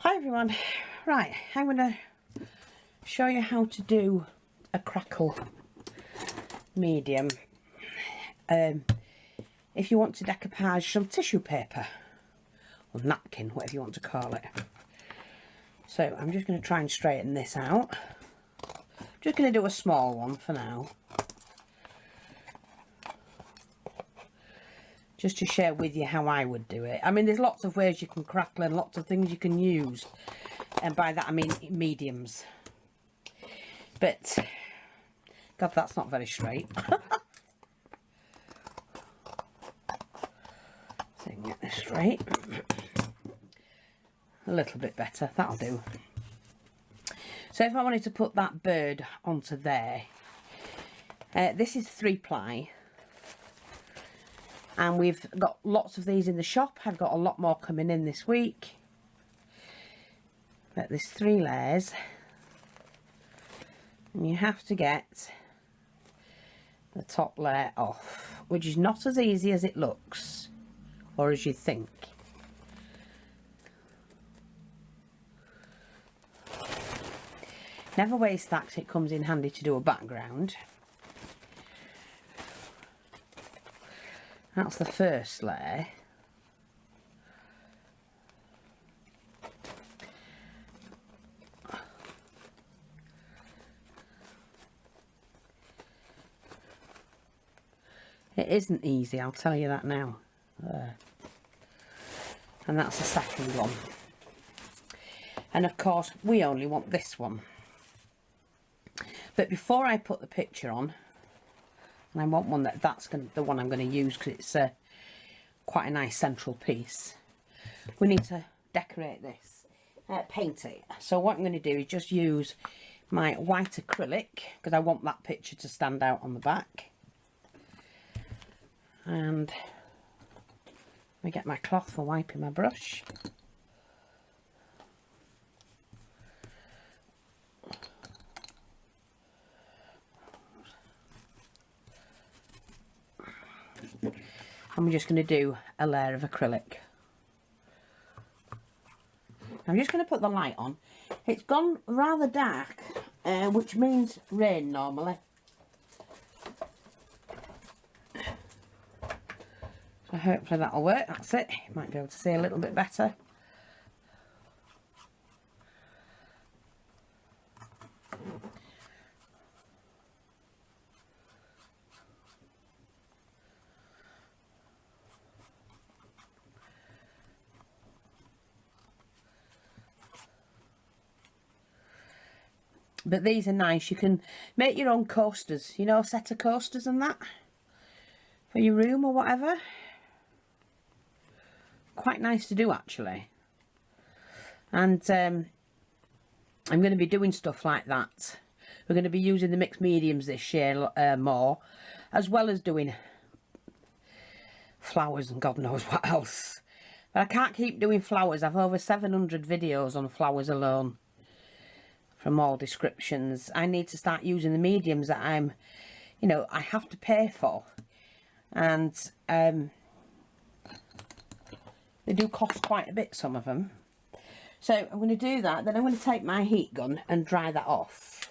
Hi everyone, right, I'm going to show you how to do a Crackle medium. If you want to decoupage some tissue paper or napkin, whatever you want to call it. So I'm just going to try and straighten this out. Just going to do a small one for now, just to share with you how I would do it. I mean, there's lots of ways you can crackle and lots of things you can use, and by that I mean mediums. But God, that's not very straight. So you can get this straight. A little bit better, that'll do. So if I wanted to put that bird onto there, this is 3-ply. And we've got lots of these in the shop. I've got a lot more coming in this week. But there's 3 layers. And you have to get the top layer off, which is not as easy as it looks, or as you think. Never waste that, 'cause it comes in handy to do a background. That's the first layer. It isn't easy, I'll tell you that now. There. And that's the second one. And of course, we only want this one. But before I put the picture on, and I want one that's the one I'm going to use because it's quite a nice central piece, we need to decorate this, paint it. So what I'm going to do is just use my white acrylic, because I want that picture to stand out on the back. And let me get my cloth for wiping my brush. I'm just going to do a layer of acrylic. I'm just going to put the light on. It's gone rather dark, which means rain normally. So hopefully that'll work. That's it. You might be able to see a little bit better. But these are nice. You can make your own coasters, you know, a set of coasters and that for your room or whatever. Quite nice to do, actually. And I'm going to be doing stuff like that. We're going to be using the mixed mediums this year more, as well as doing flowers and God knows what else. But I can't keep doing flowers. I've over 700 videos on flowers alone, from all descriptions. I need to start using the mediums that I have to pay for, and they do cost quite a bit, some of them. So I'm going to do that, then I'm going to take my heat gun and dry that off.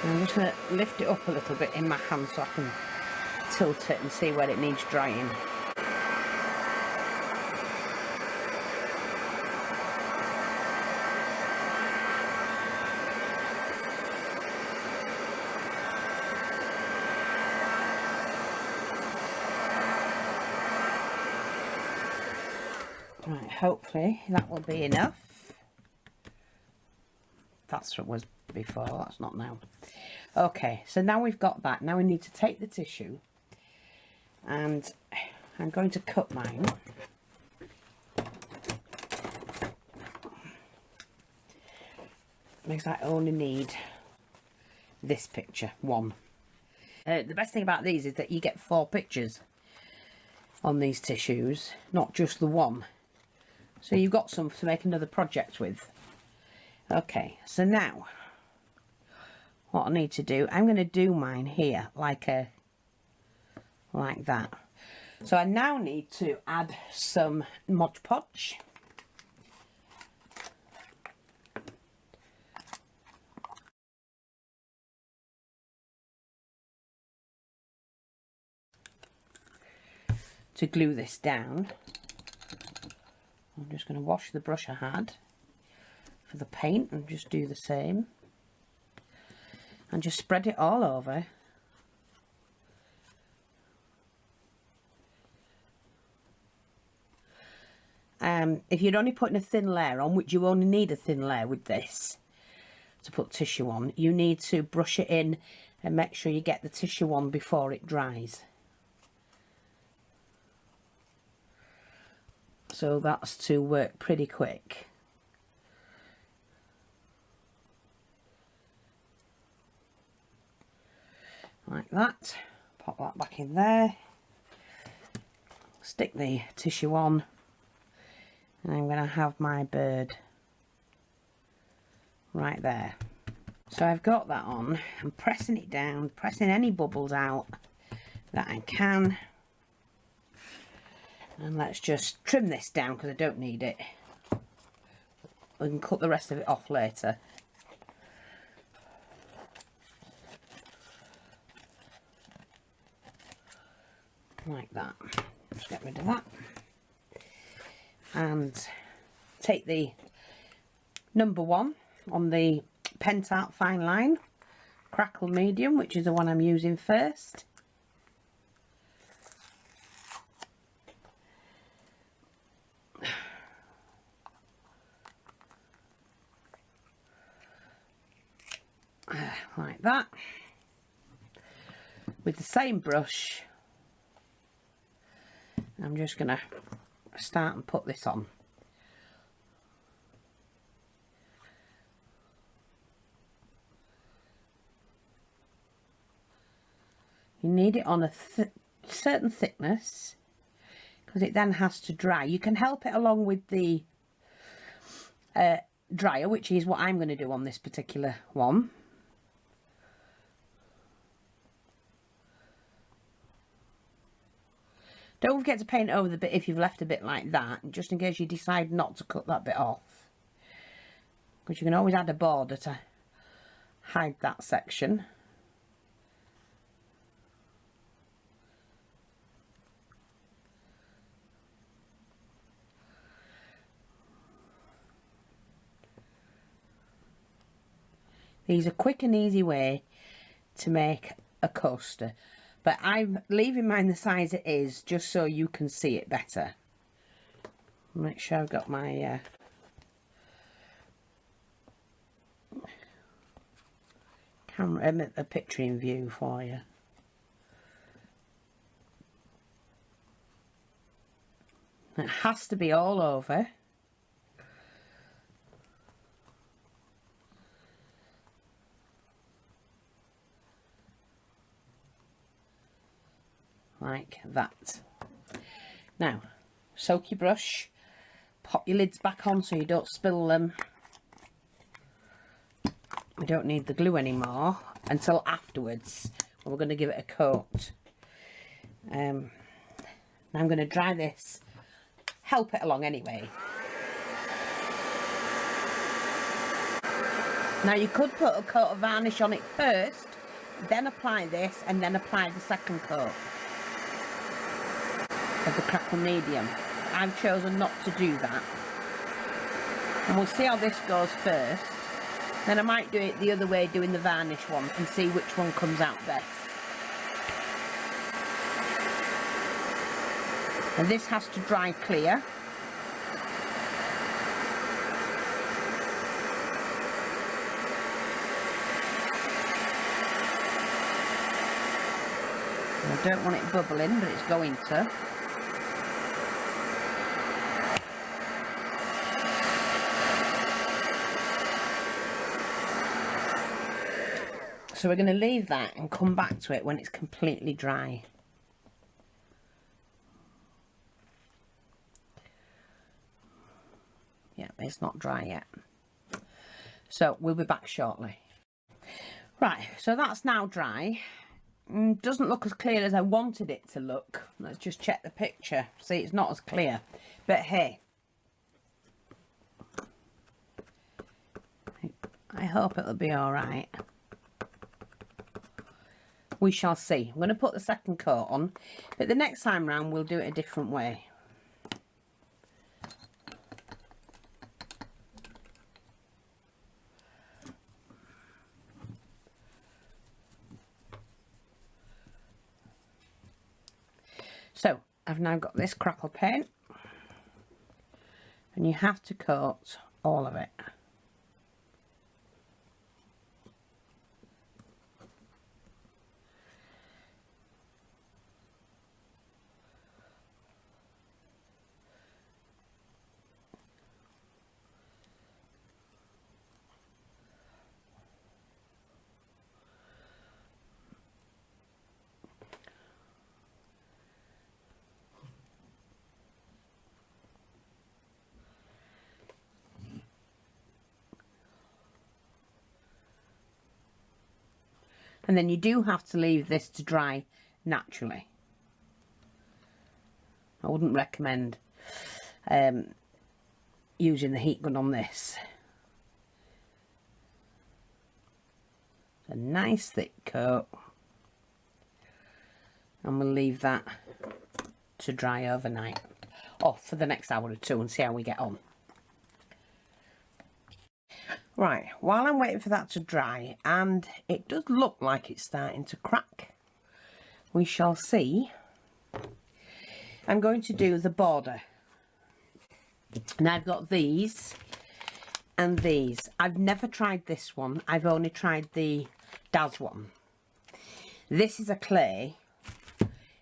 I'm just going to lift it up a little bit in my hand so I can tilt it and see where it needs drying. Right, hopefully that will be enough. That's what was before, that's not now. Okay, so now we've got that. Now we need to take the tissue, and I'm going to cut mine. Because I only need this picture, one. The best thing about these is that you get 4 pictures on these tissues, not just the one. So you've got some to make another project with. Okay, so now what I need to do, I'm going to do mine here like that. So I now need to add some Mod Podge. To glue this down. I'm just going to wash the brush I had for the paint and just do the same. And just spread it all over. If you're only putting a thin layer on, which you only need a thin layer with this to put tissue on, you need to brush it in and make sure you get the tissue on before it dries. So that's to work pretty quick. Like that. Pop that back in there. Stick the tissue on. And I'm going to have my bird right there. So I've got that on. I'm pressing it down, pressing any bubbles out that I can. And let's just trim this down because I don't need it. We can cut the rest of it off later. Like that. Just get rid of that. And take the number 1 on the Pentart Fine Line Crackle Medium, which is the one I'm using first. Like that. With the same brush, I'm just going to start and put this on. You need it on a certain thickness because it then has to dry. You can help it along with the dryer, which is what I'm going to do on this particular one. Don't forget to paint over the bit if you've left a bit like that, just in case you decide not to cut that bit off. Because you can always add a border to hide that section. These are quick and easy way to make a coaster. But I'm leaving mine the size it is just so you can see it better. Make sure I've got my camera, a picture in view for you. It has to be all over. Like that. Now, soak your brush, pop your lids back on so you don't spill them. We don't need the glue anymore until afterwards when we're going to give it a coat. Now I'm going to dry this, help it along anyway. Now you could put a coat of varnish on it first, then apply this, and then apply the second coat of the Crackle Medium. I've chosen not to do that. And we'll see how this goes first. Then I might do it the other way, doing the varnish one, and see which one comes out best. And this has to dry clear. I don't want it bubbling, but it's going to. So we're going to leave that and come back to it when it's completely dry. Yeah, it's not dry yet. So we'll be back shortly. Right, so that's now dry. Doesn't look as clear as I wanted it to look. Let's just check the picture. See, it's not as clear. But hey, I hope it'll be all right. We shall see. I'm going to put the second coat on, but the next time round we'll do it a different way. So I've now got this Crackle paint, and you have to coat all of it. And then you do have to leave this to dry naturally. I wouldn't recommend using the heat gun on this. It's a nice thick coat. And we'll leave that to dry overnight. Or for the next hour or two and see how we get on. Right, while I'm waiting for that to dry, and it does look like it's starting to crack, we shall see. I'm going to do the border. And I've got these and these. I've never tried this one. I've only tried the Daz one. This is a clay,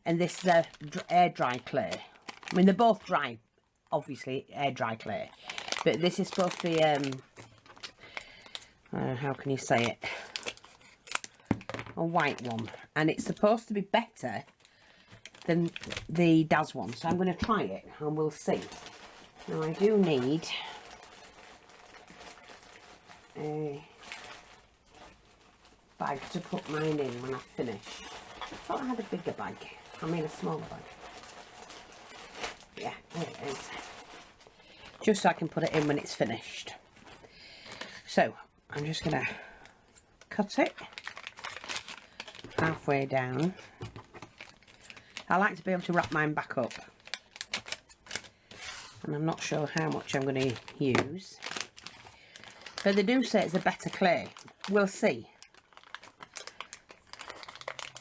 and this is a air dry clay. I mean, they're both dry, obviously air dry clay, but this is supposed to be how can you say it, a white one, and it's supposed to be better than the Daz one, so I'm going to try it and we'll see. Now I do need a bag to put mine in when I finish. I thought I had a bigger bag. I mean a smaller bag. Yeah, there it is. Just so I can put it in when it's finished. So I'm just going to cut it halfway down. I like to be able to wrap mine back up, and I'm not sure how much I'm going to use, but they do say it's a better clay. We'll see.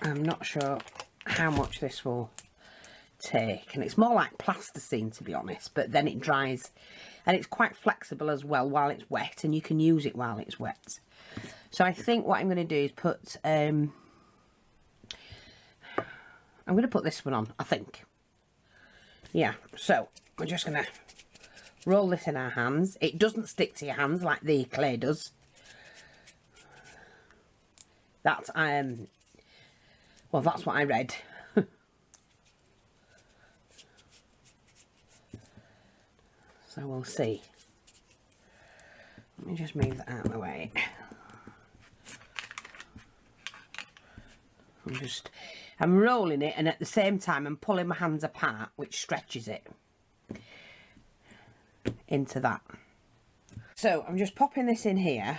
I'm not sure how much this will take, and it's more like plasticine, to be honest, but then it dries, and it's quite flexible as well while it's wet, and you can use it while it's wet. So I think what I'm going to do is put I'm going to put this one on, I think. Yeah, so we're just going to roll this in our hands. It doesn't stick to your hands like the clay does. That's well, that's what I read. So we'll see. Let me just move that out of the way. I'm rolling it, and at the same time I'm pulling my hands apart, which stretches it into that. So I'm just popping this in here.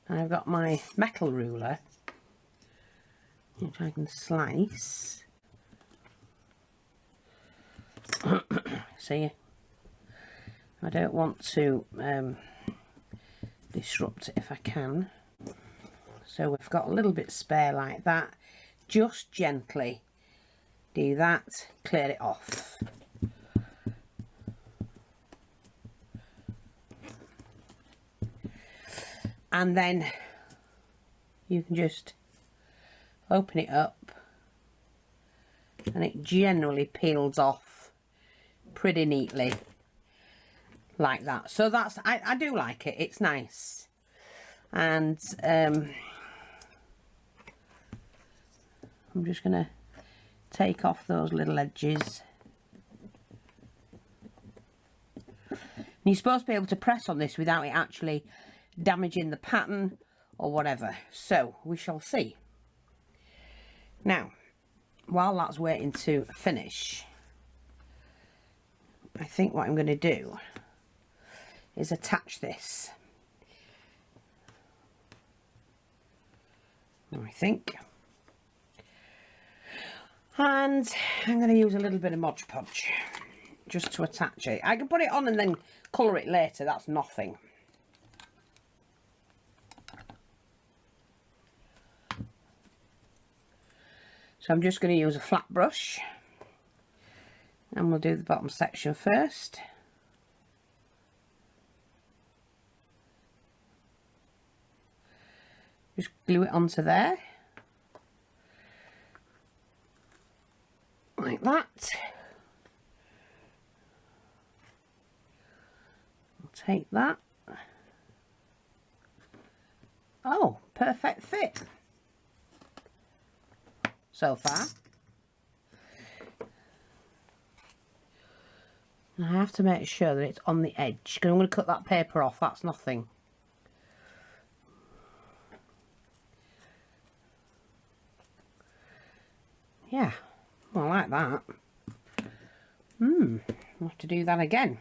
And I've got my metal ruler, which I can slice. See, I don't want to disrupt it if I can. So we've got a little bit spare like that. Just gently do that, clear it off. And then you can just open it up, and it generally peels off pretty neatly like that. So that's, I do like it, it's nice. And I'm just gonna take off those little edges. And you're supposed to be able to press on this without it actually damaging the pattern or whatever. So we shall see. Now, while that's waiting to finish, I think what I'm going to do is attach this. I think. And I'm going to use a little bit of Mod Podge just to attach it. I can put it on and then colour it later, that's nothing. So I'm just going to use a flat brush and we'll do the bottom section first. Just glue it onto there. Like that. I'll take that. Oh, perfect fit so far. I have to make sure that it's on the edge because I'm going to cut that paper off, that's nothing. Yeah, well, I like that. I'll have to do that again.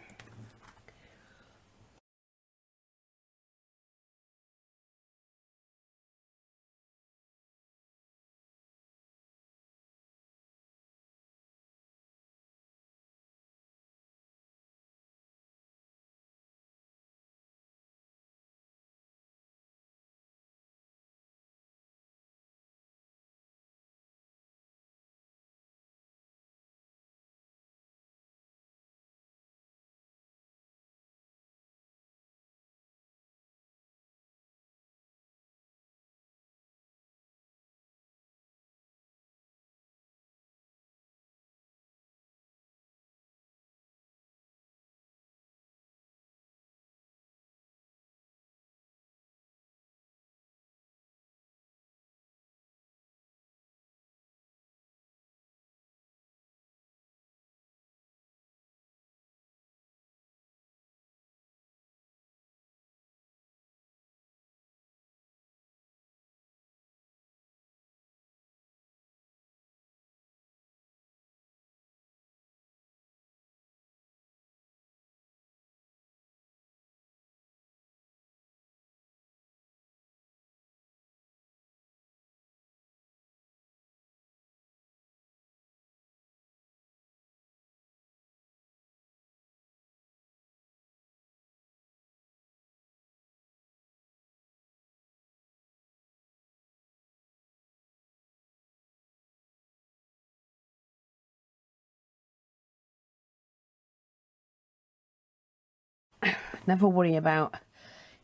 Never worry about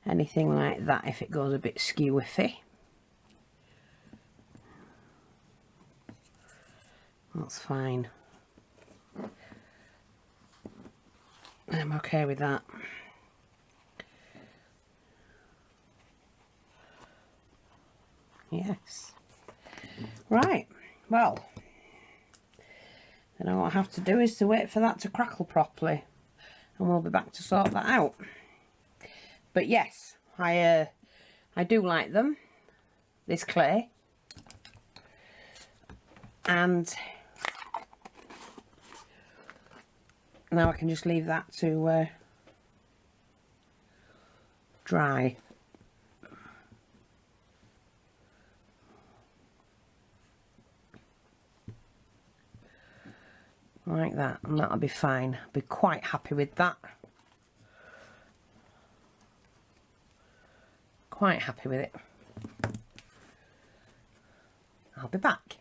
anything like that if it goes a bit skew-iffy. That's fine. I'm okay with that. Yes. Right, well, then all I have to do is to wait for that to crackle properly and we'll be back to sort that out. But yes, I do like them, this clay, and now I can just leave that to dry. Like that, and that'll be fine. I'll be quite happy with that. Quite happy with it. I'll be back.